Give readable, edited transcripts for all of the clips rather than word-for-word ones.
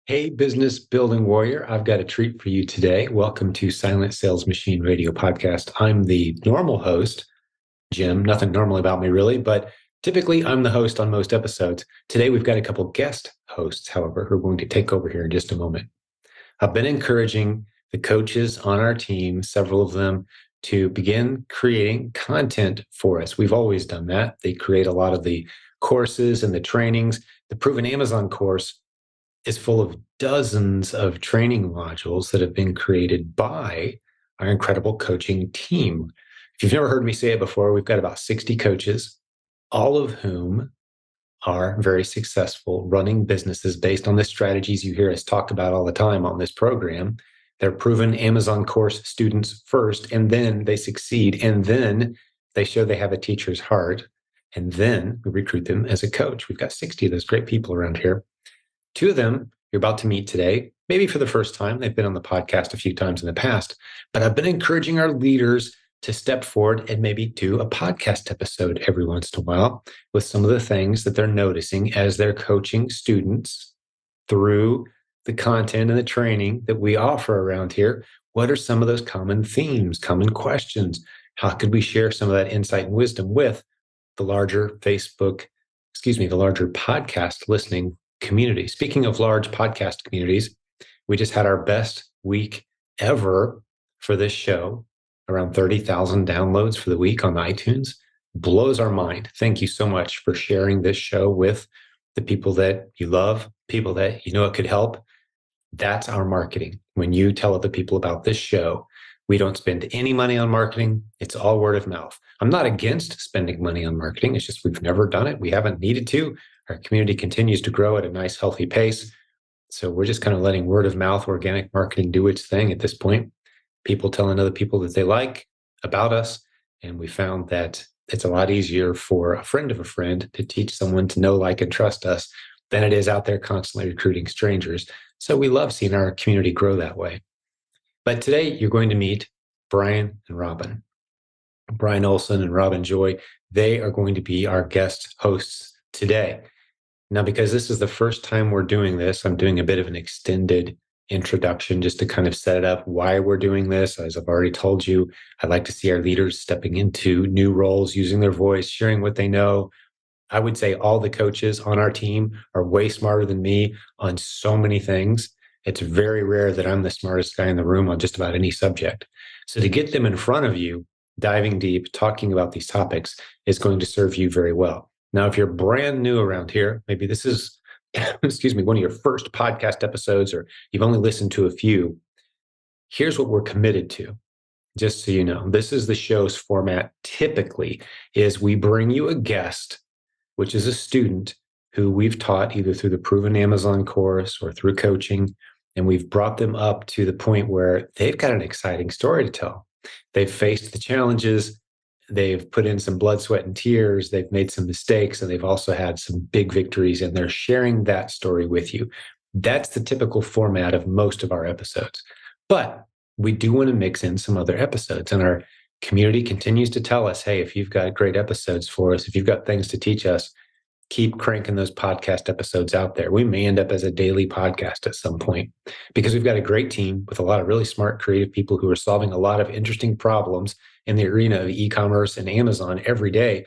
Hey, business building warrior, I've got a treat for you today. Welcome to Silent Sales Machine Radio Podcast. I'm the normal host, Jim. Nothing normal about me, really, but typically I'm the host on most episodes. Today, we've got a couple guest hosts, however, who are going to take over here in just a moment. I've been encouraging the coaches on our team, several of them, to begin creating content for us. We've always done that. They create a lot of the courses and the trainings. The Proven Amazon course is full of dozens of training modules that have been created by our incredible coaching team. If you've never heard me say it before, we've got about 60 coaches, all of whom are very successful running businesses based on the strategies you hear us talk about all the time on this program. They're proven Amazon course students first, and then they succeed, and then they show they have a teacher's heart, and then we recruit them as a coach. We've got 60 of those great people around here. Two of them you're about to meet today, maybe for the first time. They've been on the podcast a few times in the past, but I've been encouraging our leaders to step forward and maybe do a podcast episode every once in a while with some of the things that they're noticing as they're coaching students through the content and the training that we offer around here. What are some of those common themes, common questions? How could we share some of that insight and wisdom with the larger the larger podcast listening community? Speaking of large podcast communities, we just had our best week ever for this show. Around 30,000 downloads for the week on iTunes. Blows our mind. Thank you so much for sharing this show with the people that you love, people that you know it could help. That's our marketing. When you tell other people about this show, we don't spend any money on marketing. It's all word of mouth. I'm not against spending money on marketing. It's just we've never done it. We haven't needed to. Our community continues to grow at a nice, healthy pace. So we're just kind of letting word of mouth, organic marketing do its thing at this point. People telling other people that they like about us. And we found that it's a lot easier for a friend of a friend to teach someone to know, like, and trust us than it is out there constantly recruiting strangers. So we love seeing our community grow that way. But today you're going to meet Brian and Robin. Brian Olson and Robin Joy, they are going to be our guest hosts today. Now, because this is the first time we're doing this, I'm doing a bit of an extended introduction just to kind of set it up why we're doing this. As I've already told you, I'd like to see our leaders stepping into new roles, using their voice, sharing what they know. I would say all the coaches on our team are way smarter than me on so many things. It's very rare that I'm the smartest guy in the room on just about any subject. So to get them in front of you, diving deep, talking about these topics is going to serve you very well. Now, if you're brand new around here, maybe this is one of your first podcast episodes, or you've only listened to a few, here's what we're committed to. Just so you know, this is the show's format. Typically is we bring you a guest, which is a student who we've taught either through the Proven Amazon course or through coaching, and we've brought them up to the point where they've got an exciting story to tell. They've faced the challenges. They've put in some blood, sweat, and tears. They've made some mistakes, and they've also had some big victories, and they're sharing that story with you. That's the typical format of most of our episodes. But we do want to mix in some other episodes, and our community continues to tell us, hey, if you've got great episodes for us, if you've got things to teach us, keep cranking those podcast episodes out there. We may end up as a daily podcast at some point because we've got a great team with a lot of really smart, creative people who are solving a lot of interesting problems in the arena of e-commerce and Amazon every day.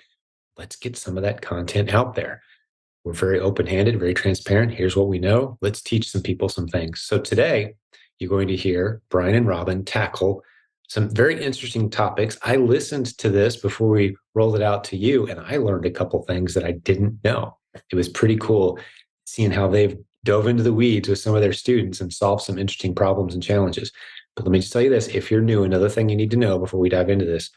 Let's get some of that content out there. We're very open-handed, very transparent. Here's what we know. Let's teach some people some things. So today, you're going to hear Brian and Robin tackle some very interesting topics. I listened to this before we rolled it out to you, and I learned a couple things that I didn't know. It was pretty cool seeing how they've dove into the weeds with some of their students and solved some interesting problems and challenges. But let me just tell you this, if you're new, another thing you need to know before we dive into this,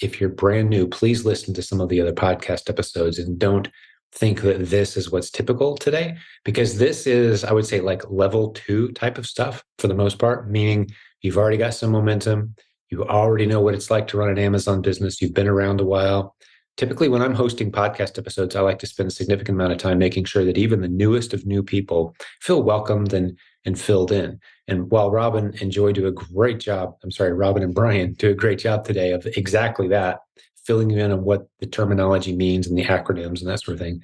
if you're brand new, please listen to some of the other podcast episodes and don't think that this is what's typical today, because this is, I would say, like level 2 type of stuff for the most part, meaning you've already got some momentum. You already know what it's like to run an Amazon business. You've been around a while. Typically, when I'm hosting podcast episodes, I like to spend a significant amount of time making sure that even the newest of new people feel welcomed and filled in. And while Robin and Joy do a great job, Robin and Brian do a great job today of exactly that, filling you in on what the terminology means and the acronyms and that sort of thing.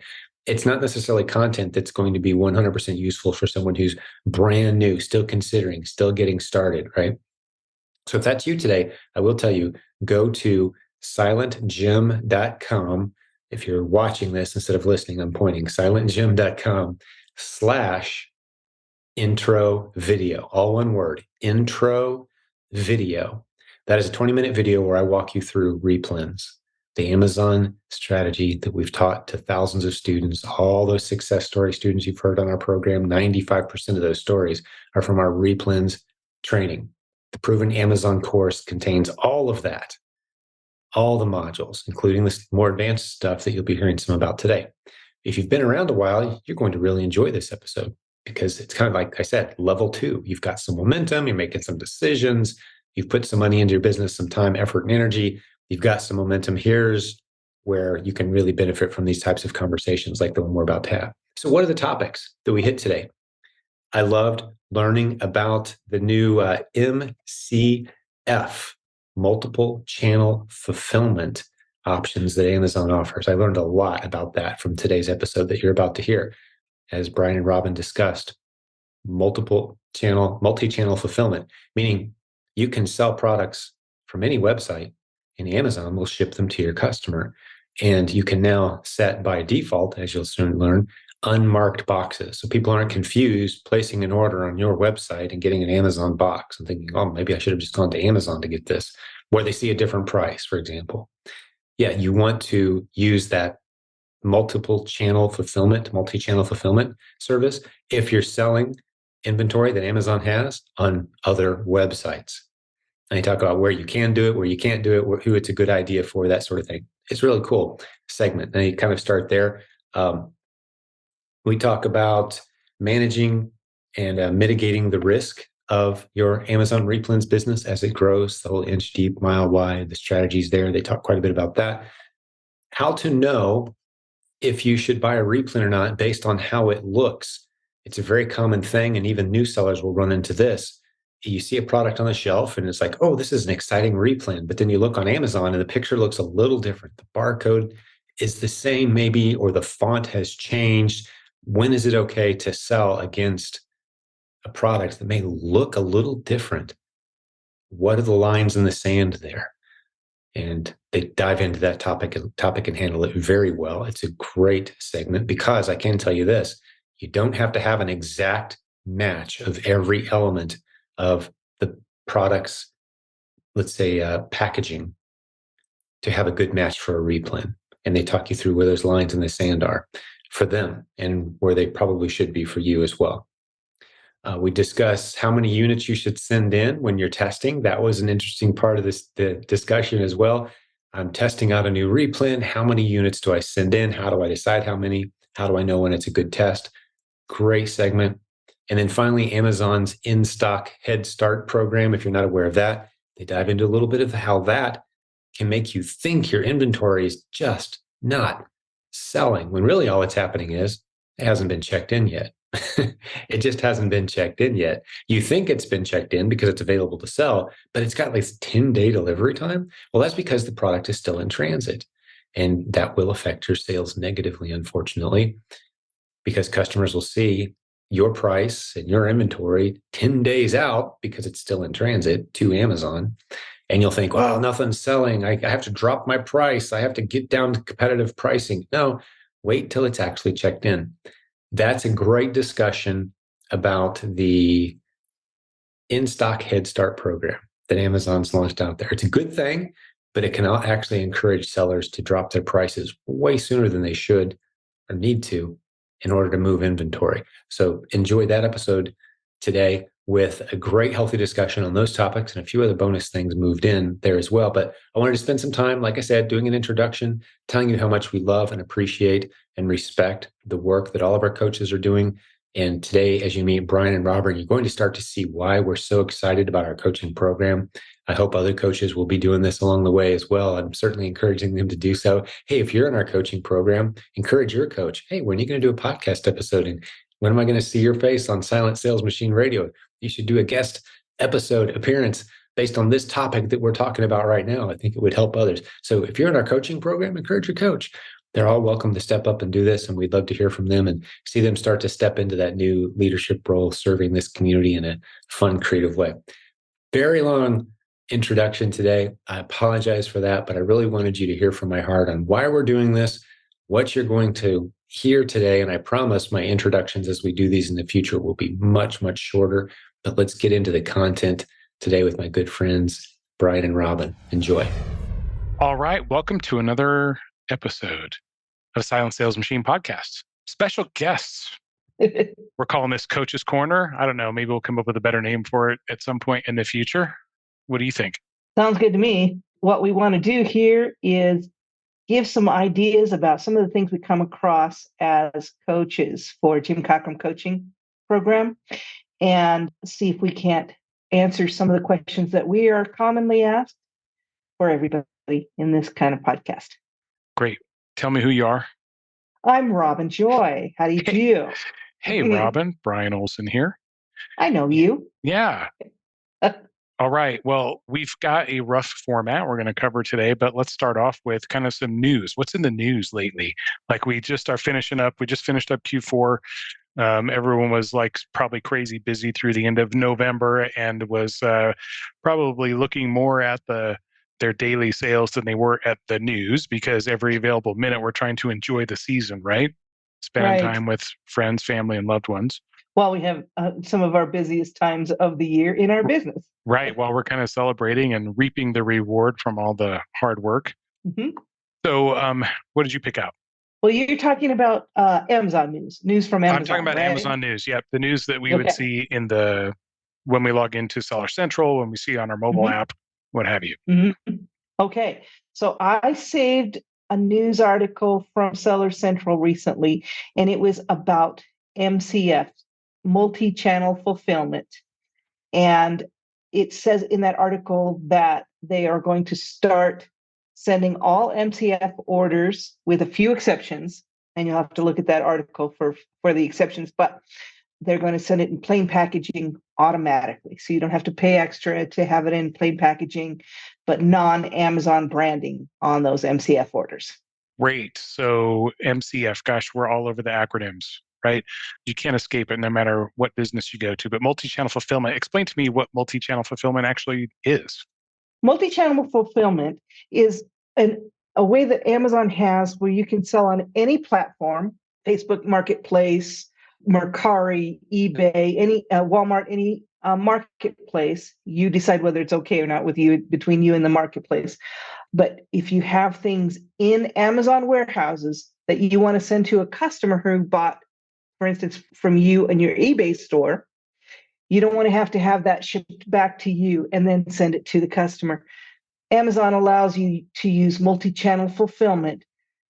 it's not necessarily content that's going to be 100% useful for someone who's brand new, still considering, still getting started, right? So if that's you today, I will tell you, go to silentjimdotcom. If you're watching this instead of listening, I'm pointing silentjim.com/intro video, all one word, intro video. That is a 20-minute video where I walk you through replens, the Amazon strategy that we've taught to thousands of students, all those success story students you've heard on our program. 95% of those stories are from our replens training. The Proven Amazon course contains all of that, all the modules, including the more advanced stuff that you'll be hearing some about today. If you've been around a while, you're going to really enjoy this episode because it's kind of like I said, level 2. You've got some momentum, you're making some decisions, you've put some money into your business, some time, effort, and energy. You've got some momentum. Here's where you can really benefit from these types of conversations like the one we're about to have. So what are the topics that we hit today? I loved learning about the new MCF, multiple channel fulfillment options that Amazon offers. I learned a lot about that from today's episode that you're about to hear, as Brian and Robin discussed. Multi-channel fulfillment, meaning you can sell products from any website and Amazon will ship them to your customer. And you can now set by default, as you'll soon learn, unmarked boxes. So people aren't confused placing an order on your website and getting an Amazon box and thinking, oh, maybe I should have just gone to Amazon to get this, where they see a different price, for example. Yeah, you want to use that multi-channel fulfillment service if you're selling inventory that Amazon has on other websites. And I talk about where you can do it, where you can't do it, who it's a good idea for, that sort of thing. It's really cool segment. And you kind of start there. We talk about managing and mitigating the risk of your Amazon replens business as it grows, the whole inch deep, mile wide, the strategies there. They talk quite a bit about that. How to know if you should buy a replen or not based on how it looks. It's a very common thing, and even new sellers will run into this. You see a product on the shelf and it's like, oh, this is an exciting replen. But then you look on Amazon and the picture looks a little different. The barcode is the same maybe, or the font has changed. When is it okay to sell against a product that may look a little different? What are the lines in the sand there? And they dive into that topic and handle it very well. It's a great segment because I can tell you this, you don't have to have an exact match of every element of the product's, let's say, packaging to have a good match for a replen. And they talk you through where those lines in the sand are for them and where they probably should be for you as well. We discuss how many units you should send in when you're testing. That was an interesting part of the discussion as well. I'm testing out a new replen. How many units do I send in? How do I decide how many? How do I know when it's a good test? Great segment. And then finally, Amazon's in-stock Head Start program. If you're not aware of that, they dive into a little bit of how that can make you think your inventory is just not selling, when really all that's happening is it hasn't been checked in yet. It just hasn't been checked in yet. You think it's been checked in because it's available to sell, but it's got like 10-day delivery time. Well, that's because the product is still in transit. And that will affect your sales negatively, unfortunately, because customers will see your price and your inventory 10 days out because it's still in transit to Amazon. And you'll think, well, nothing's selling. I have to drop my price. I have to get down to competitive pricing. No, wait till it's actually checked in. That's a great discussion about the in-stock Head Start program that Amazon's launched out there. It's a good thing, but it can actually encourage sellers to drop their prices way sooner than they should or need to in order to move inventory. So enjoy that episode today with a great, healthy discussion on those topics and a few other bonus things moved in there as well. But I wanted to spend some time, like I said, doing an introduction, telling you how much we love and appreciate and respect the work that all of our coaches are doing. And today, as you meet Brian and Robert, you're going to start to see why we're so excited about our coaching program. I hope other coaches will be doing this along the way as well. I'm certainly encouraging them to do so. Hey, if you're in our coaching program, encourage your coach. Hey, when are you going to do a podcast episode? And when am I going to see your face on Silent Sales Machine Radio? You should do a guest episode appearance based on this topic that we're talking about right now. I think it would help others. So if you're in our coaching program, encourage your coach. They're all welcome to step up and do this, and we'd love to hear from them and see them start to step into that new leadership role, serving this community in a fun, creative way. Very long introduction today. I apologize for that, but I really wanted you to hear from my heart on why we're doing this, what you're going to hear today. And I promise my introductions as we do these in the future will be much, much shorter. But let's get into the content today with my good friends, Brian and Robin. Enjoy. All right. Welcome to another episode of Silent Sales Machine Podcast. Special guests. We're calling this Coach's Corner. I don't know. Maybe we'll come up with a better name for it at some point in the future. What do you think? Sounds good to me. What we want to do here is give some ideas about some of the things we come across as coaches for jimdotcom coaching program and see if we can't answer some of the questions that we are commonly asked for everybody in this kind of podcast. Great. Tell me who you are. I'm Robin Joy. How do you do? Hey, Robin. Brian Olson here. I know you. Yeah. All right. Well, we've got a rough format we're going to cover today, but let's start off with kind of some news. What's in the news lately? Like we just finished up Q4. Everyone was like probably crazy busy through the end of November and was probably looking more at their daily sales than they were at the news, because every available minute we're trying to enjoy the season, right? Spending time with friends, family, and loved ones. Well, we have some of our busiest times of the year in our business. Right. While we're kind of celebrating and reaping the reward from all the hard work. Mm-hmm. So what did you pick out? Well, you're talking about Amazon news from Amazon. I'm talking about Amazon news. Yep. The news that we would see when we log into Seller Central, when we see on our mobile app, what have you. Mm-hmm. Okay. So I saved a news article from Seller Central recently, and it was about MCF, multi-channel fulfillment. And it says in that article that they are going to start sending all MCF orders, with a few exceptions, and you'll have to look at that article for the exceptions, but they're going to send it in plain packaging automatically. So you don't have to pay extra to have it in plain packaging, but non-Amazon branding on those MCF orders. Great. So MCF, gosh, we're all over the acronyms, right? You can't escape it no matter what business you go to. But multi-channel fulfillment, explain to me what multi-channel fulfillment actually is. Multi-channel fulfillment is a way that Amazon has where you can sell on any platform, Facebook Marketplace, Mercari, eBay, any Walmart, any marketplace. You decide whether it's okay or not between you and the marketplace. But if you have things in Amazon warehouses that you want to send to a customer who bought, for instance, from you and your eBay store, you don't want to have that shipped back to you and then send it to the customer. Amazon allows you to use multi-channel fulfillment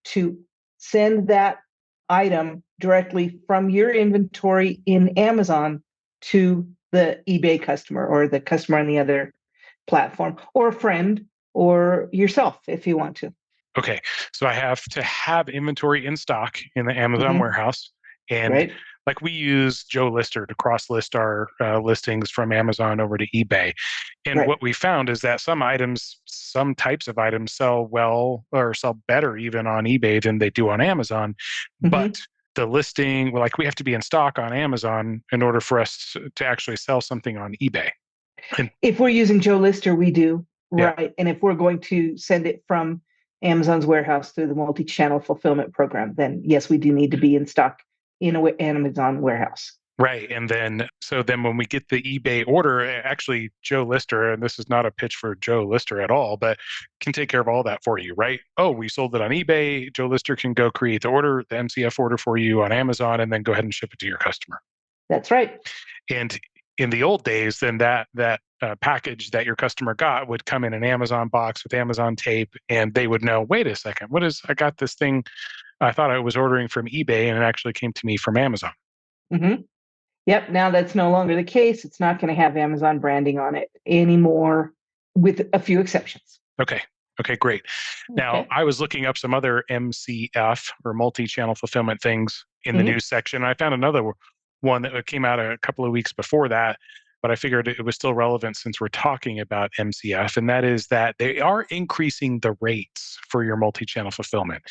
to send that item directly from your inventory in Amazon to the eBay customer or the customer on the other platform, or a friend, or yourself if you want to. Okay, so I have to have inventory in stock in the Amazon warehouse. And like we use Joe Lister to cross-list our listings from Amazon over to eBay. And what we found is that some types of items sell well or sell better even on eBay than they do on Amazon. But the listing, like we have to be in stock on Amazon in order for us to actually sell something on eBay. And if we're using Joe Lister, we do. Right. And if we're going to send it from Amazon's warehouse through the multi-channel fulfillment program, then yes, we do need to be in stock in an Amazon warehouse. Right. And then when we get the eBay order, actually Joe Lister, and this is not a pitch for Joe Lister at all, but can take care of all that for you, right? Oh, we sold it on eBay. Joe Lister can go create the order, the MCF order for you on Amazon, and then go ahead and ship it to your customer. That's right. And in the old days, then that package that your customer got would come in an Amazon box with Amazon tape, and they would know, wait a second, I got this thing, I thought I was ordering from eBay, and it actually came to me from Amazon. Mm-hmm. Yep. Now that's no longer the case. It's not going to have Amazon branding on it anymore, with a few exceptions. Okay, great. Now, I was looking up some other MCF or multi-channel fulfillment things in the news section. I found another one that came out a couple of weeks before that, but but I figured it was still relevant since we're talking about MCF, and that is that they are increasing the rates for your multi-channel fulfillment.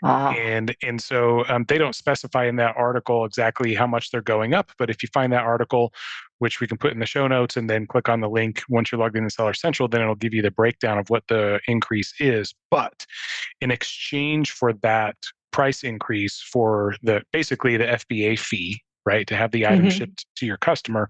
Ah, And so they don't specify in that article exactly how much they're going up, but if you find that article, which we can put in the show notes, and then click on the link once you're logged into Seller Central, then it'll give you the breakdown of what the increase is. But in exchange for that price increase for basically the FBA fee, right, to have the item mm-hmm. shipped to your customer,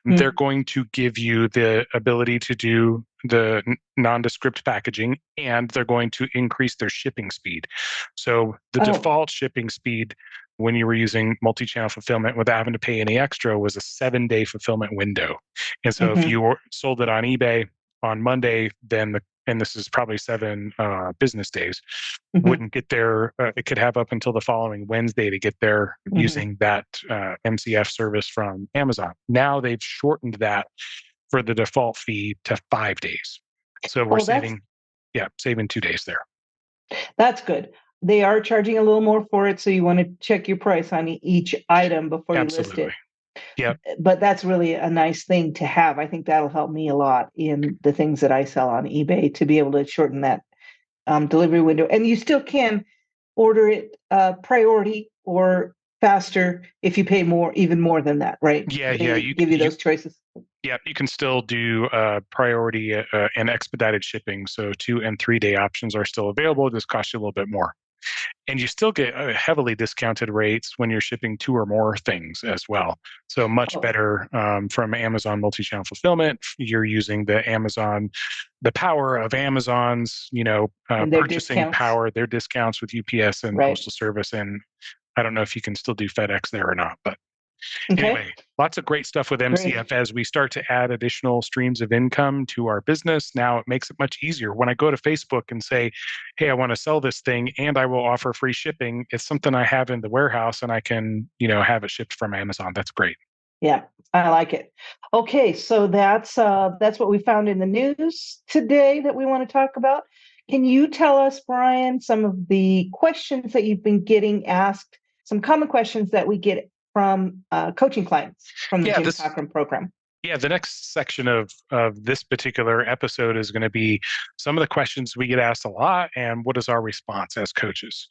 they're going to give you the ability to do the nondescript packaging, and they're going to increase their shipping speed. So the Oh, default shipping speed when you were using multi-channel fulfillment without having to pay any extra was a 7-day fulfillment window. And so if mm-hmm. you sold it on eBay on Monday, then and this is probably 7 business days, Mm-hmm. wouldn't get there. It could have up until the following Wednesday to get there Mm-hmm. using that MCF service from Amazon. Now they've shortened that for the default fee to 5 days. So we're Oh, saving 2 days there. that's good. They are charging a little more for it, so you want to check your price on each item before you list Absolutely. it. Yep. But that's really a nice thing to have. I think that'll help me a lot in the things that I sell on eBay to be able to shorten that delivery window. And you still can order it priority or faster if you pay more, even more than that, right? Yeah. They give you those choices. You can still do priority and expedited shipping. So 2 and 3 day options are still available. Just cost you a little bit more. And you still get heavily discounted rates when you're shipping 2 or more things as well. So much Oh, better from Amazon multi-channel fulfillment. You're using the power of Amazon's, and their purchasing discounts, power, their discounts with UPS and right? Postal Service. And I don't know if you can still do FedEx there or not, but Okay, anyway, lots of great stuff with great. MCF as we start to add additional streams of income to our business. Now it makes it much easier. When I go to Facebook and say, hey, I want to sell this thing and I will offer free shipping, it's something I have in the warehouse and I can, have it shipped from Amazon. That's great. Yeah, I like it. Okay, so that's what we found in the news today that we want to talk about. Can you tell us, Brian, some of the questions that you've been getting asked, some common questions that we get from coaching clients from the Yeah, Jim this Cochran program? Yeah, the next section of this particular episode is going to be some of the questions we get asked a lot and what is our response as coaches.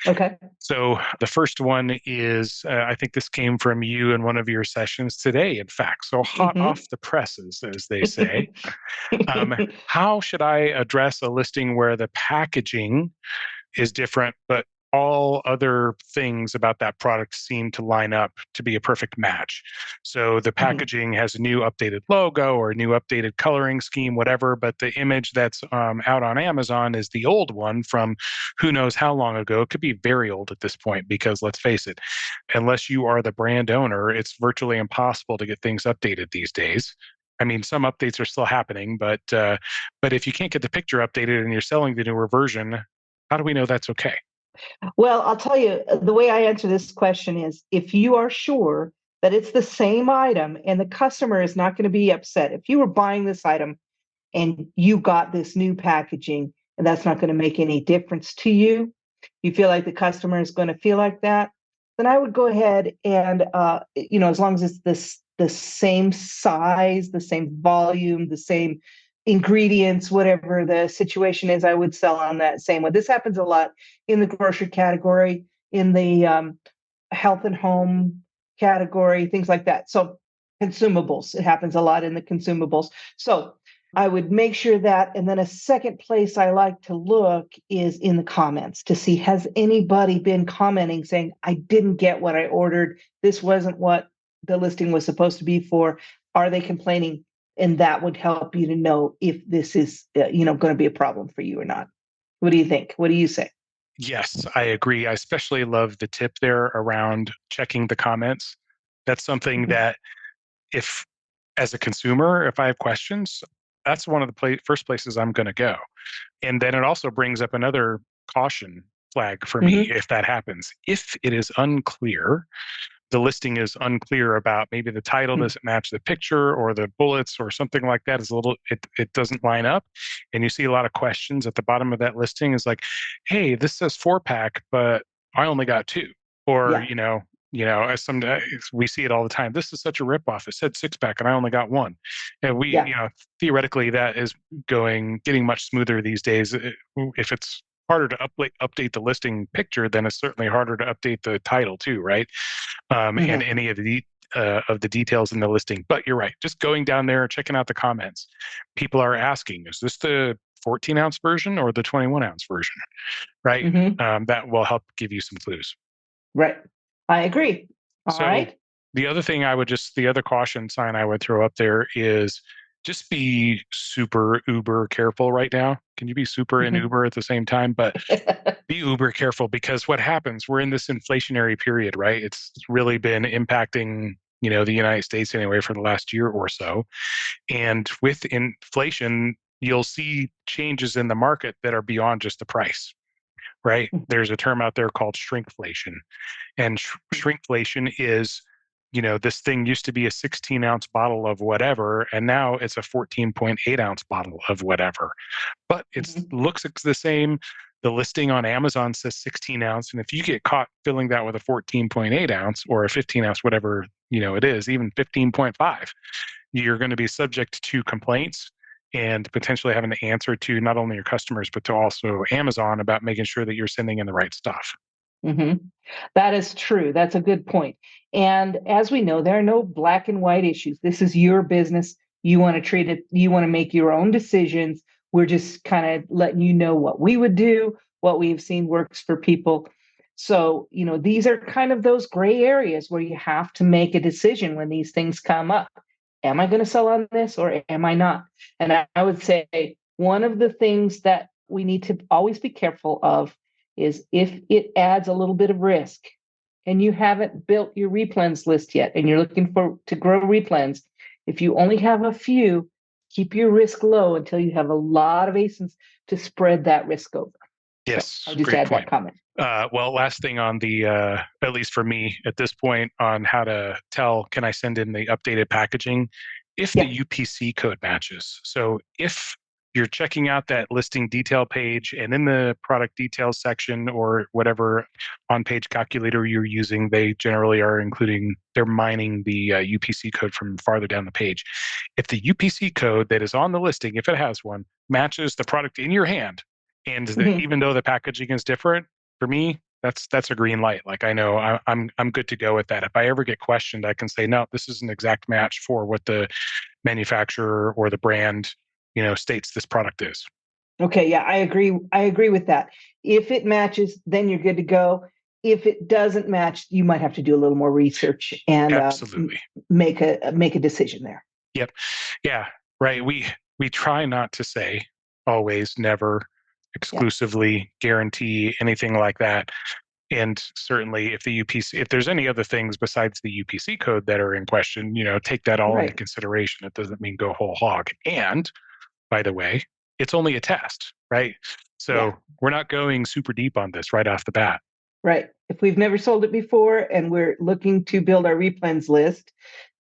Okay. So the first one is I think this came from you in one of your sessions today, in fact. So hot off Mm-hmm. the presses, as they say. How should I address a listing where the packaging is different, but all other things about that product seem to line up to be a perfect match? So the Mm-hmm. packaging has a new updated logo or a new updated coloring scheme, whatever, but the image that's out on Amazon is the old one from who knows how long ago. It could be very old at this point because let's face it, unless you are the brand owner, it's virtually impossible to get things updated these days. I mean, some updates are still happening, but if you can't get the picture updated and you're selling the newer version, how do we know that's okay? Well, I'll tell you, the way I answer this question is if you are sure that it's the same item and the customer is not going to be upset, if you were buying this item and you got this new packaging and that's not going to make any difference to you, you feel like the customer is going to feel like that, then I would go ahead and, as long as it's the same size, the same volume, the same ingredients, whatever the situation is, I would sell on that same one. This happens a lot in the grocery category, in the health and home category, things like that. So consumables, it happens a lot in the consumables. So I would make sure that. And then a second place I like to look is in the comments to see, has anybody been commenting saying, I didn't get what I ordered. This wasn't what the listing was supposed to be for. Are they complaining? And that would help you to know if this is, going to be a problem for you or not. What do you think? What do you say? Yes, I agree. I especially love the tip there around checking the comments. That's something Mhm. that if, as a consumer, if I have questions, that's one of the first places I'm going to go. And then it also brings up another caution flag for me Mhm. if that happens. If it is unclear, the listing is unclear about maybe the title Mhm. doesn't match the picture or the bullets or something like that is a little it doesn't line up, and you see a lot of questions at the bottom of that listing is like, hey, this says 4-pack but I only got 2, or Yeah. As sometimes we see it all the time. This is such a ripoff. It said 6-pack and I only got one. And theoretically that is getting much smoother these days. If it's harder to update the listing picture, then it's certainly harder to update the title too, right? And any of the details in the listing. But you're right. Just going down there, checking out the comments. People are asking, is this the 14-ounce version or the 21-ounce version? Right? That will help give you some clues. Right. I agree. All right. The other caution sign I would throw up there is just be super uber careful right now. Can you be super and uber at the same time? But be uber careful, because what happens, we're in this inflationary period, right? It's really been impacting, the United States anyway for the last year or so. And with inflation, you'll see changes in the market that are beyond just the price, right? There's a term out there called shrinkflation. And shrinkflation is, this thing used to be a 16-ounce bottle of whatever, and now it's a 14.8-ounce bottle of whatever. But it looks the same. The listing on Amazon says 16-ounce, and if you get caught filling that with a 14.8-ounce or a 15-ounce, whatever it is, even 15.5, you're going to be subject to complaints and potentially having to answer to not only your customers but to also Amazon about making sure that you're sending in the right stuff. That is true. That's a good point. And as we know, there are no black and white issues. This is your business. You want to treat it, you want to make your own decisions. We're just kind of letting you know what we would do, what we've seen works for people. So, these are kind of those gray areas where you have to make a decision when these things come up. Am I going to sell on this or am I not? And I would say one of the things that we need to always be careful of is if it adds a little bit of risk and you haven't built your replens list yet and you're looking to grow replens, if you only have a few, keep your risk low until you have a lot of ASINs to spread that risk over. Yes, so I'll just add point. That comment. Well, last thing on the, at least for me at this point, on how to tell, can I send in the updated packaging if the UPC code matches? So if you're checking out that listing detail page and in the product details section or whatever on-page calculator you're using, they generally are they're mining the UPC code from farther down the page. If the UPC code that is on the listing, if it has one, matches the product in your hand, and even though the packaging is different, for me, that's a green light. Like, I know I'm good to go with that. If I ever get questioned, I can say, no, this is an exact match for what the manufacturer or the brand states this product is. Okay, yeah, I agree with that. If it matches, then you're good to go. If it doesn't match, you might have to do a little more research and absolutely make a decision there. Yep. Yeah. Right. We try not to say always, never, exclusively, guarantee, anything like that. And certainly if there's any other things besides the UPC code that are in question, take that all into consideration. It doesn't mean go whole hog. And by the way, it's only a test, right? So we're not going super deep on this right off the bat. Right. If we've never sold it before and we're looking to build our replens list,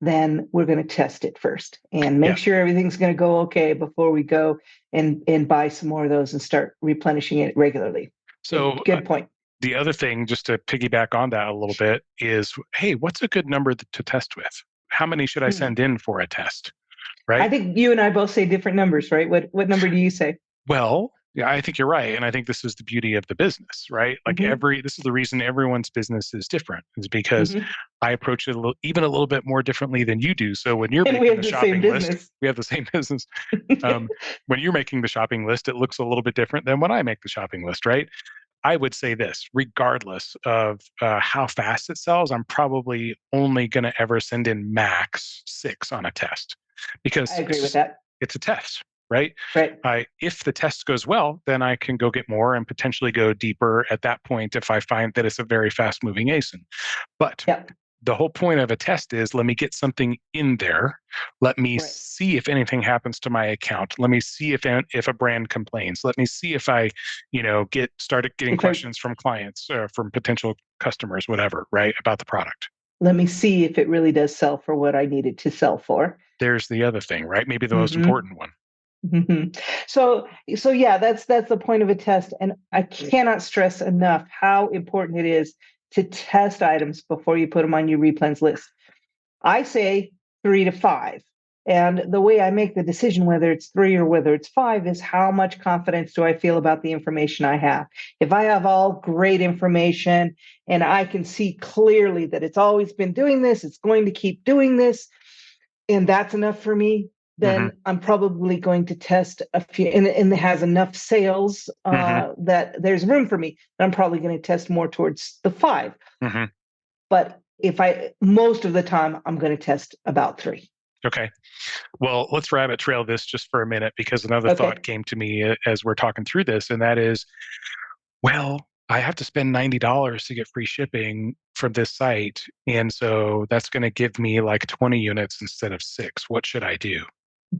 then we're going to test it first and make sure everything's going to go okay before we go and buy some more of those and start replenishing it regularly. So good point. The other thing, just to piggyback on that a little bit, is, hey, what's a good number to test with? How many should I send in for a test? Right. I think you and I both say different numbers, right? What number do you say? Well, yeah, I think you're right. And I think this is the beauty of the business, right? Like this is the reason everyone's business is different, is because I approach it even a little bit more differently than you do. So when you're making the shopping list, we have the same business. When you're making the shopping list, it looks a little bit different than when I make the shopping list, right? I would say this, regardless of how fast it sells, I'm probably only going to ever send in max 6 on a test, because I agree with that. It's a test, right? Right. If the test goes well, then I can go get more and potentially go deeper at that point if I find that it's a very fast moving ASIN. But the whole point of a test is, let me get something in there. Let me see if anything happens to my account. Let me see if a brand complains. Let me see if I, started getting questions from clients or from potential customers, whatever, right, about the product. Let me see if it really does sell for what I need it to sell for. There's the other thing, right? Maybe the most important one. So yeah, that's the point of a test. And I cannot stress enough how important it is to test items before you put them on your replens list? I say 3 to 5. And the way I make the decision whether it's 3 or whether it's 5 is how much confidence do I feel about the information I have. If I have all great information and I can see clearly that it's always been doing this, it's going to keep doing this, and that's enough for me, then I'm probably going to test a few, and it has enough sales that there's room for me. I'm probably going to test more towards the 5. But most of the time, I'm going to test about 3. Okay. Well, let's rabbit trail this just for a minute, because another thought came to me as we're talking through this, and that is, well, I have to spend $90 to get free shipping from this site. And so that's going to give me like 20 units instead of 6. What should I do?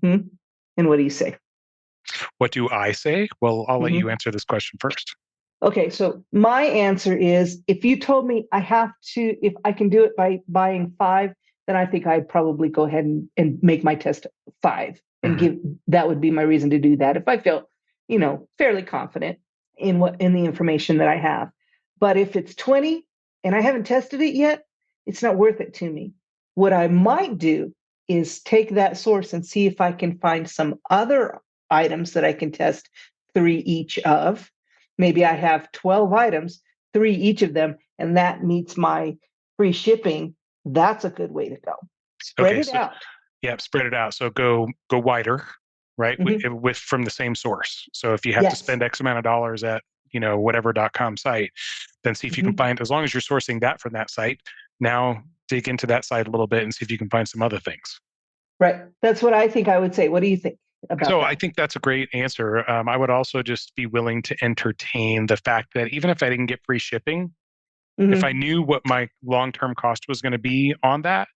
And what do you say? What do I say? Well, I'll let you answer this question first. Okay, so my answer is, if you told me if I can do it by buying 5, then I think I'd probably go ahead and make my test 5 and that would be my reason to do that if I feel, fairly confident in the information that I have. But if it's 20 and I haven't tested it yet, it's not worth it to me. What I might do is take that source and see if I can find some other items that I can test 3 each of. Maybe I have 12 items, 3 each of them, and that meets my free shipping. That's a good way to go. Spread it out. Yeah, spread it out. So go wider, right? With from the same source. So if you have to spend X amount of dollars at whatever.com site, then see if you can find, as long as you're sourcing that from that site, now dig into that site a little bit and see if you can find some other things. Right. That's what I think I would say. What do you think about that? I think that's a great answer. I would also just be willing to entertain the fact that even if I didn't get free shipping, if I knew what my long-term cost was going to be on that,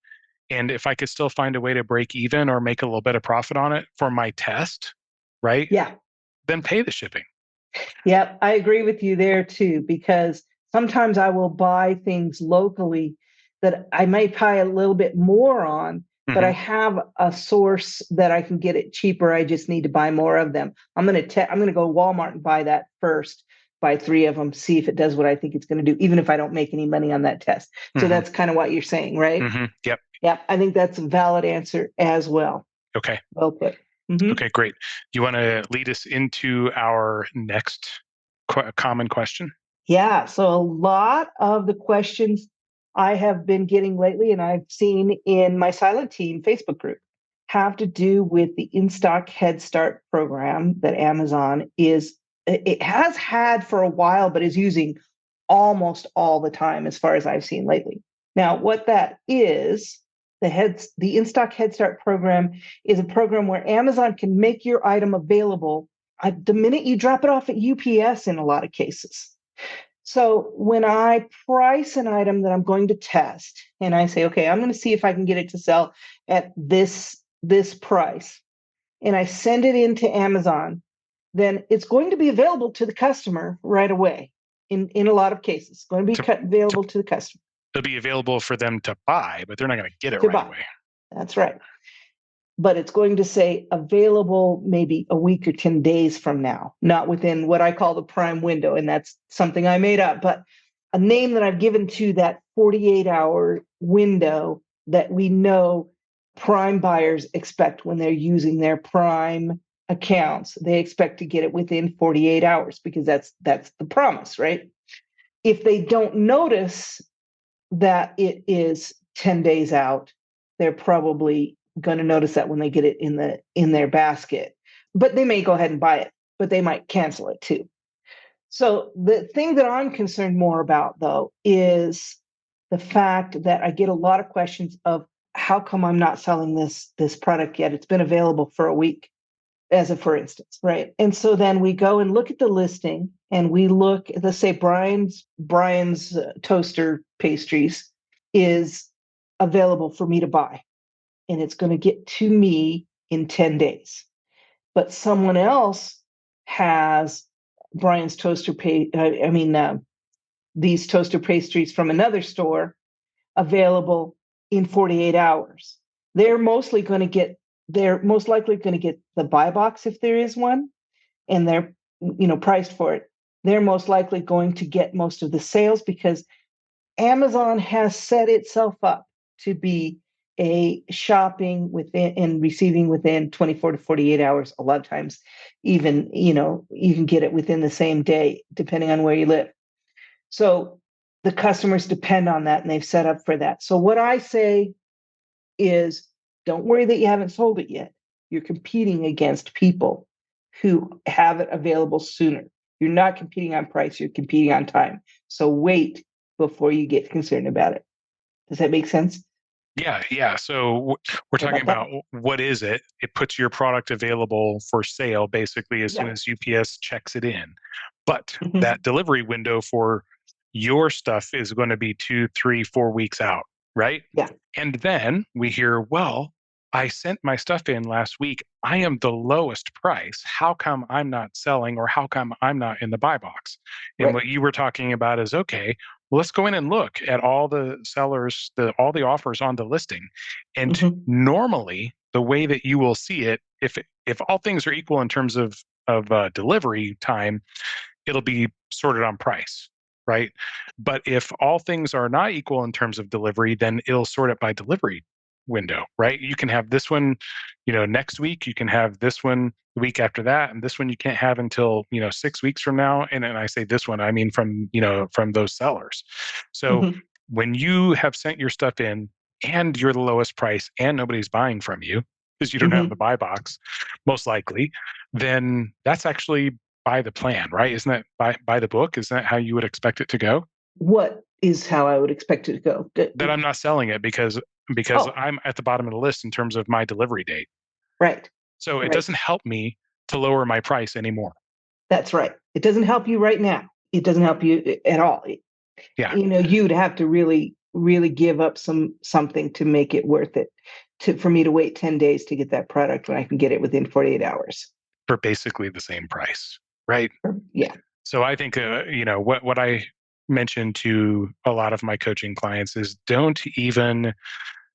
and if I could still find a way to break even or make a little bit of profit on it for my test, right? Yeah. Then pay the shipping. Yeah, I agree with you there too, because sometimes I will buy things locally that I may pay a little bit more on, but I have a source that I can get it cheaper. I just need to buy more of them. I'm going to go to Walmart and buy that first, buy 3 of them, see if it does what I think it's going to do, even if I don't make any money on that test. So that's kind of what you're saying, right? Yep. Yep. I think that's a valid answer as well. Okay. Well put. Okay, great. You want to lead us into our next common question? Yeah. So a lot of the questions I have been getting lately, and I've seen in my Silent Team Facebook group, have to do with the in-stock Head Start program that Amazon it has had for a while, but is using almost all the time, as far as I've seen lately. Now, what that is, the in-stock Head Start program is a program where Amazon can make your item available the minute you drop it off at UPS in a lot of cases. So when I price an item that I'm going to test, and I say, okay, I'm going to see if I can get it to sell at this price, and I send it into Amazon, then it's going to be available to the customer right away. In a lot of cases, it's going to be available to the customer. It'll be available for them to buy, but they're not going to get it right away. That's right. But it's going to say available maybe a week or 10 days from now, not within what I call the prime window. And that's something I made up, but a name that I've given to that 48-hour window that we know prime buyers expect when they're using their prime accounts. They expect to get it within 48 hours because that's the promise, right? If they don't notice that it is 10 days out, they're probably going to notice that when they get it in their basket. But they may go ahead and buy it, but they might cancel it too. So the thing that I'm concerned more about, though, is the fact that I get a lot of questions of how come I'm not selling this product yet? It's been available for a week, as a for instance, right? And so then we go and look at the listing, and we look, let's say Brian's toaster pastries is available for me to buy, and it's going to get to me in 10 days. But someone else has Brian's these toaster pastries from another store available in 48 hours. They're most likely going to get the buy box if there is one, and they're priced for it. They're most likely going to get most of the sales because Amazon has set itself up to be a shopping within and receiving within 24 to 48 hours. A lot of times, even, you can get it within the same day, depending on where you live. So the customers depend on that and they've set up for that. So what I say is, don't worry that you haven't sold it yet. You're competing against people who have it available sooner. You're not competing on price, you're competing on time. So wait before you get concerned about it. Does that make sense? Yeah. So we're talking about what is it? It puts your product available for sale basically as soon as UPS checks it in. But that delivery window for your stuff is going to be 2, 3, 4 weeks out, right? Yeah. And then we hear, well, I sent my stuff in last week. I am the lowest price. How come I'm not selling, or how come I'm not in the buy box? And what you were talking about is, okay, well, let's go in and look at all the sellers, all the offers on the listing. And normally, the way that you will see it, if all things are equal in terms of delivery time, it'll be sorted on price, right? But if all things are not equal in terms of delivery, then it'll sort it by delivery window, right? You can have this one, next week. You can have this one the week after that, and this one you can't have until 6 weeks from now. And I say this one, I mean from those sellers. So when you have sent your stuff in and you're the lowest price and nobody's buying from you because you don't have the buy box, most likely, then that's actually by the plan, right? Isn't that by the book? Isn't that how you would expect it to go? What is how I would expect it to go? That I'm not selling it because I'm at the bottom of the list in terms of my delivery date. Right. So it doesn't help me to lower my price anymore. That's right. It doesn't help you right now. It doesn't help you at all. Yeah. You'd have to really, really give up something to make it worth it for me to wait 10 days to get that product when I can get it within 48 hours. For basically the same price, right? Yeah. So I think, what I mention to a lot of my coaching clients is don't even,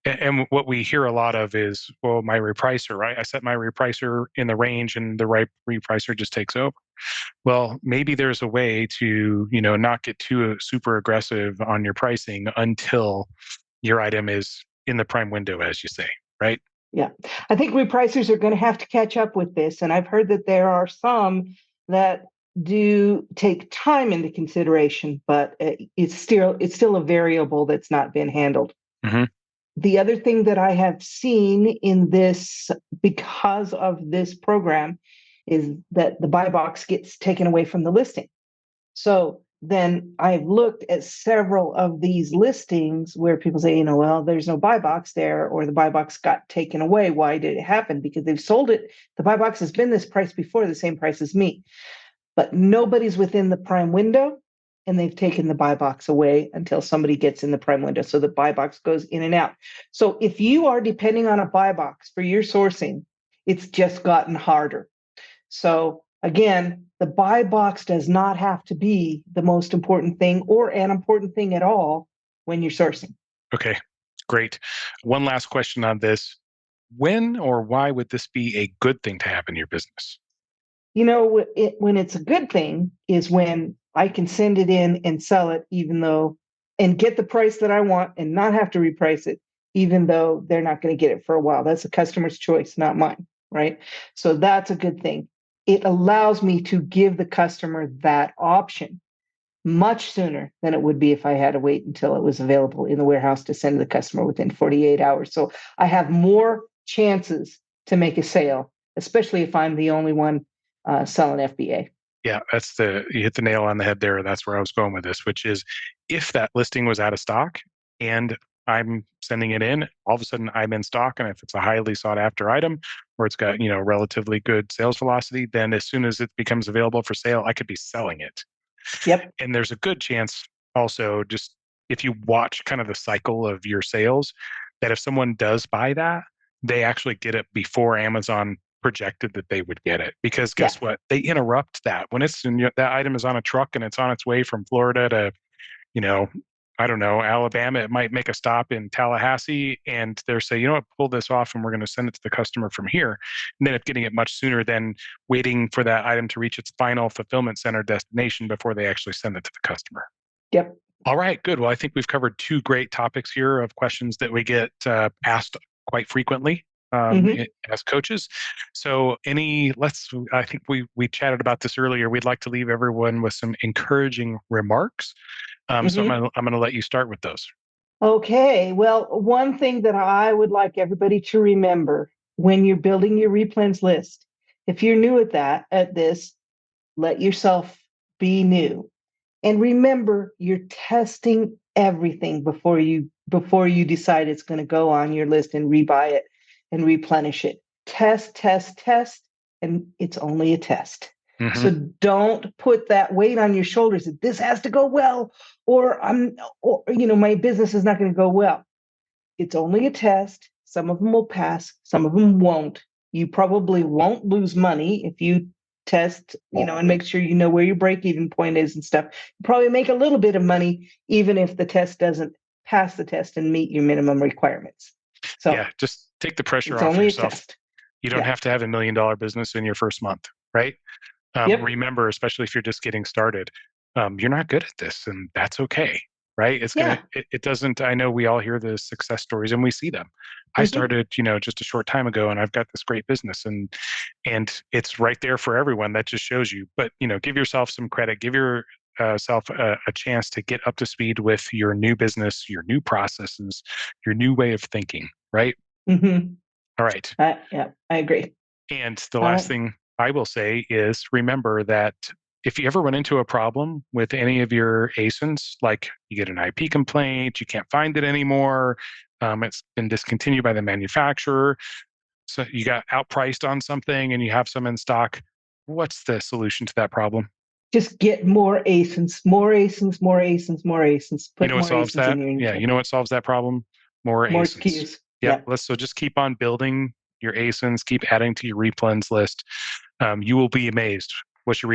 and what we hear a lot of is, well, my repricer, right? I set my repricer in the range and the right repricer just takes over. Well, maybe there's a way to, not get too super aggressive on your pricing until your item is in the prime window, as you say, right? Yeah. I think repricers are going to have to catch up with this. And I've heard that there are some that do take time into consideration, but it's still a variable that's not been handled. The other thing that I have seen in this, because of this program, is that the buy box gets taken away from the listing. So then I've looked at several of these listings where people say, well, there's no buy box there, or the buy box got taken away. Why did it happen? Because they've sold it. The buy box has been this price before, the same price as me, but nobody's within the prime window, and they've taken the buy box away until somebody gets in the prime window. So the buy box goes in and out. So if you are depending on a buy box for your sourcing, it's just gotten harder. So again, the buy box does not have to be the most important thing or an important thing at all when you're sourcing. Okay, great. One last question on this. When or why would this be a good thing to have in your business? When it's a good thing is when I can send it in and sell it, and get the price that I want and not have to reprice it, even though they're not going to get it for a while. That's a customer's choice, not mine, right? So that's a good thing. It allows me to give the customer that option much sooner than it would be if I had to wait until it was available in the warehouse to send to the customer within 48 hours. So I have more chances to make a sale, especially if I'm the only one selling FBA. Yeah, you hit the nail on the head there. That's where I was going with this, which is if that listing was out of stock and I'm sending it in, all of a sudden I'm in stock. And if it's a highly sought after item or it's got, relatively good sales velocity, then as soon as it becomes available for sale, I could be selling it. Yep. And there's a good chance also, just if you watch kind of the cycle of your sales, that if someone does buy that, they actually get it before Amazon projected that they would get it. Because guess what? They interrupt that. When that item is on a truck and it's on its way from Florida to, I don't know, Alabama, it might make a stop in Tallahassee and they're saying, pull this off and we're going to send it to the customer from here. And then it's getting it much sooner than waiting for that item to reach its final fulfillment center destination before they actually send it to the customer. Yep. All right, good. Well, I think we've covered two great topics here of questions that we get asked quite frequently Mhm. as coaches. So, I think we chatted about this earlier. We'd like to leave everyone with some encouraging remarks. So, Mhm. I'm gonna let you start with those. Okay. Well, one thing that I would like everybody to remember when you're building your replens list, if you're new at this, let yourself be new. And remember, you're testing everything before you decide it's going to go on your list and rebuy it and replenish it. Test, test, test, and it's only a test. Hmm. So don't put that weight on your shoulders that this has to go well, or my business is not going to go well. It's only a test. Some of them will pass, some of them won't. You probably won't lose money if you test, and make sure you know where your break even point is and stuff. You probably make a little bit of money even if the test doesn't pass the test and meet your minimum requirements. So Yeah, just take the pressure it's off only a yourself. test. You don't Yeah. have to have $1 million business in your first month, right? Yep. Remember, especially if you're just getting started, you're not good at this, and that's okay, right? Yeah. It doesn't. I know we all hear the success stories and we see them. I Hmm. started, just a short time ago, and I've got this great business, and it's right there for everyone. That just shows you. But give yourself some credit. Give yourself a chance to get up to speed with your new business, your new processes, your new way of thinking, right? Hmm. All right. Yeah, I agree. And the All last right. thing I will say is remember that if you ever run into a problem with any of your ASINs, like you get an IP complaint, you can't find it anymore, it's been discontinued by the manufacturer, so you got outpriced on something and you have some in stock, what's the solution to that problem? Just get more ASINs, more ASINs, more ASINs, more ASINs. You Put know what more solves ASINs in that? your Yeah, inventory. you know what solves that problem? More More ASINs. SKUs. Yep. Yeah. So just keep on building your ASINs, keep adding to your replens list. You will be amazed what your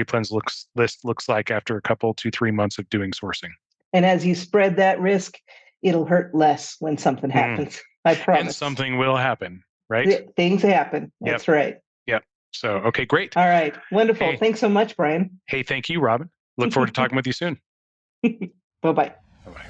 list looks like after a couple, 2, 3 months of doing sourcing. And as you spread that risk, it'll hurt less when something Mm. happens. I And promise. something will happen, right? Things happen. Yep. That's right. Yep. So, okay, great. All right. Wonderful. Hey, Thanks so much, Brian. hey, thank you, Robin. Look forward to talking with you soon. Bye bye. Bye bye.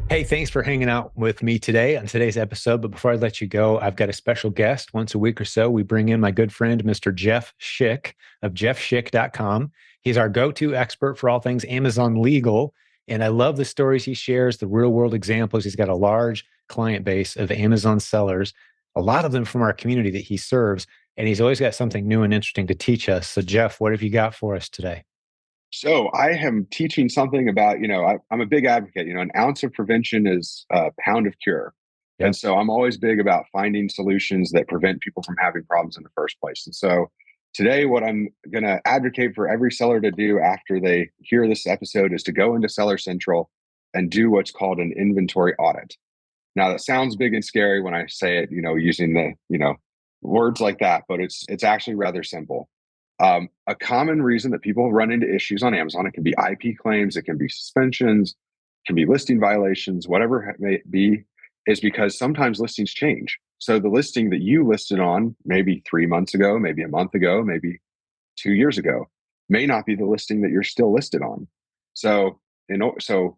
Hey, thanks for hanging out with me today on today's episode. But before I let you go, I've got a special guest. Once a week or so, we bring in my good friend, Mr. Jeff Schick of jeffschick.com. He's our go-to expert for all things Amazon legal. And I love the stories he shares, the real world examples. He's got a large client base of Amazon sellers, a lot of them from our community that he serves. And he's always got something new and interesting to teach us. So, Jeff, what have you got for us today? So I am teaching something about, I'm a big advocate, an ounce of prevention is a pound of cure. And Yep. so I'm always big about finding solutions that prevent people from having problems in the first place. And so today, what I'm going to advocate for every seller to do after they hear this episode is to go into Seller Central and do what's called an inventory audit. Now that sounds big and scary when I say it, using words like that, but it's actually rather simple. A common reason that people run into issues on Amazon, it can be IP claims, it can be suspensions, it can be listing violations, whatever it may be, is because sometimes listings change. So the listing that you listed on maybe 3 months ago, maybe a month ago, maybe 2 years ago, may not be the listing that you're still listed on. So, so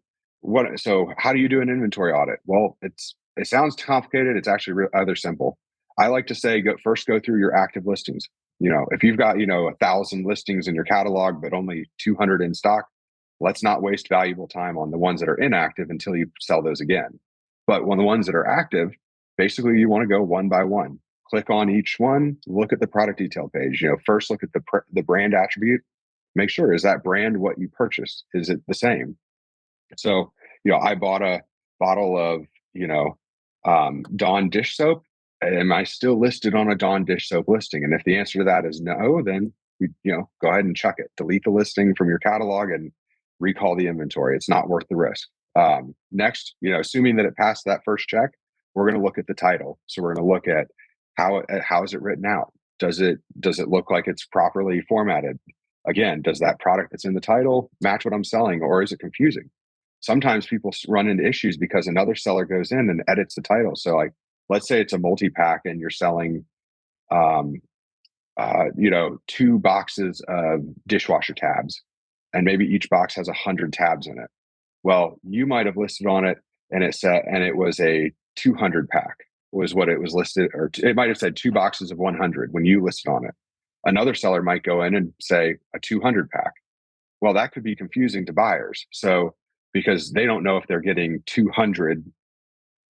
how do you do an inventory audit? Well, it sounds complicated. It's actually rather simple. I like to say, go through your active listings. If you've got 1,000 listings in your catalog, but only 200 in stock, let's not waste valuable time on the ones that are inactive until you sell those again. But when the ones that are active, basically you want to go one by one. Click on each one, look at the product detail page. First look at the brand attribute. Make sure, is that brand what you purchased? Is it the same? So, I bought a bottle of, Dawn dish soap. Am I still listed on a Dawn dish soap listing? And if the answer to that is no, then go ahead and chuck it. Delete the listing from your catalog and recall the inventory. It's not worth the risk. Next, assuming that it passed that first check, we're going to look at the title. So we're going to look at how is it written out? Does it look like it's properly formatted? Again, does that product that's in the title match what I'm selling, or is it confusing? Sometimes people run into issues because another seller goes in and edits the title. So, like, let's say it's a multi-pack and you're selling, um, 2 boxes of dishwasher tabs, and maybe each box has 100 tabs in it. Well, you might have listed on it and it was a 200 pack was what it was listed, or it might have said 2 boxes of 100 when you listed on it. Another seller might go in and say a 200 pack. Well, that could be confusing to buyers. So, because they don't know if they're getting 200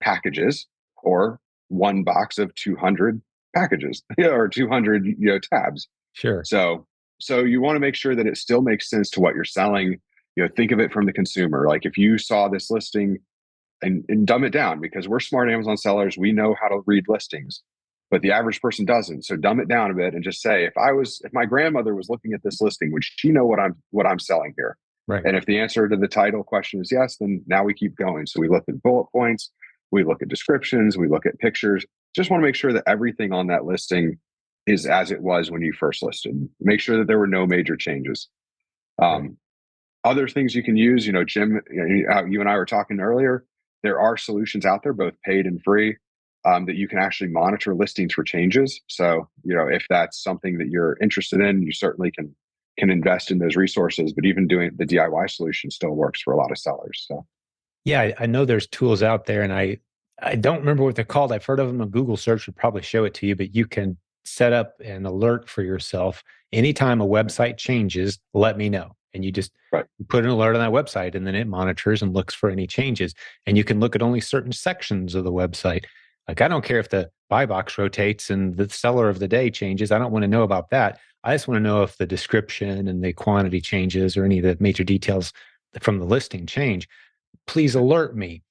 packages or one box of 200 packages or 200 tabs. Sure. So you want to make sure that it still makes sense to what you're selling. Think of it from the consumer. Like if you saw this listing and dumb it down, because we're smart Amazon sellers, we know how to read listings, but the average person doesn't. So dumb it down a bit and just say, if my grandmother was looking at this listing, would she know what I'm selling here? Right. And if the answer to the title question is yes, then now we keep going. So we look at bullet points, we look at descriptions, we look at pictures. Just want to make sure that everything on that listing is as it was when you first listed. Make sure that there were no major changes. Right. Other things you can use, Jim, you and I were talking earlier, there are solutions out there, both paid and free, that you can actually monitor listings for changes. So, if that's something that you're interested in, you certainly can invest in those resources. But even doing the DIY solution still works for a lot of sellers. So, yeah, I know there's tools out there, and I don't remember what they're called. I've heard of them. A Google search would probably show it to you, but you can set up an alert for yourself. Anytime a website changes, let me know. And you just put an alert on that website, and then it monitors and looks for any changes. And you can look at only certain sections of the website. Like, I don't care if the buy box rotates and the seller of the day changes. I don't want to know about that. I just want to know if the description and the quantity changes or any of the major details from the listing change. Please alert me.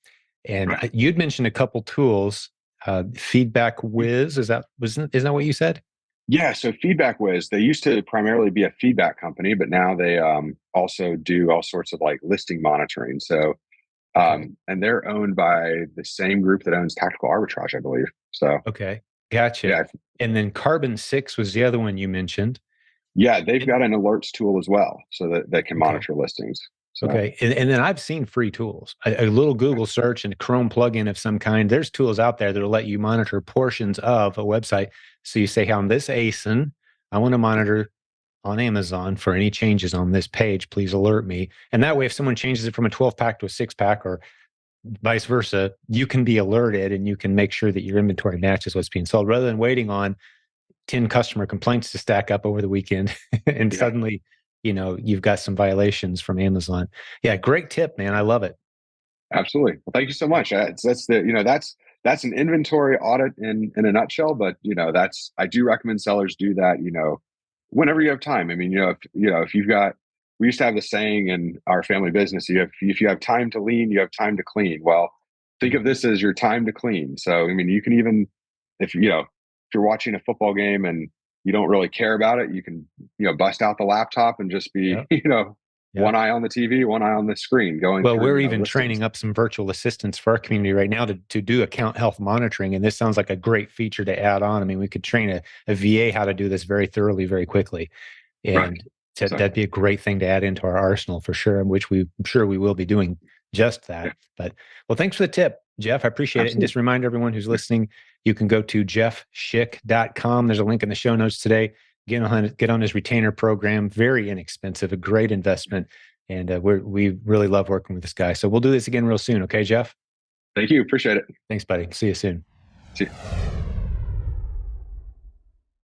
And you'd mentioned a couple tools. Feedback Whiz, isn't that what you said? Yeah, so Feedback Whiz, they used to primarily be a feedback company, but now they also do all sorts of like listing monitoring. So, and they're owned by the same group that owns Tactical Arbitrage, I believe. So, okay, gotcha. Yeah. And then Carbon 6 was the other one you mentioned. Yeah, they've got an alerts tool as well, so that they can monitor listings. So. Okay, and then I've seen free tools, a little Google search and a Chrome plugin of some kind. There's tools out there that'll let you monitor portions of a website. So you say, on this ASIN, I want to monitor on Amazon for any changes on this page. Please alert me. And that way, if someone changes it from a 12-pack to a 6-pack or vice versa, you can be alerted and you can make sure that your inventory matches what's being sold, rather than waiting on 10 customer complaints to stack up over the weekend and suddenly you've got some violations from Amazon. Yeah, great tip, man. I love it. Absolutely. Well, thank you so much. That's an inventory audit in a nutshell. But I do recommend sellers do that. Whenever you have time. I mean, if you've got, we used to have the saying in our family business: if you have time to lean, you have time to clean. Well, think of this as your time to clean. So, I mean, you can even if you're watching a football game and you don't really care about it, you can, bust out the laptop and just be, one eye on the TV, one eye on the screen going. Well, we're even training up some virtual assistants for our community right now to do account health monitoring. And this sounds like a great feature to add on. I mean, we could train a VA how to do this very thoroughly, very quickly. And that'd be a great thing to add into our arsenal for sure, which I'm sure we will be doing just that. Yeah. But, well, thanks for the tip, Jeff. I appreciate it. And just remind everyone who's listening, you can go to jeffschick.com. There's a link in the show notes today. Get on his retainer program. Very inexpensive, a great investment. And we really love working with this guy. So we'll do this again real soon. Okay, Jeff? Thank you. Appreciate it. Thanks, buddy. See you soon. See you.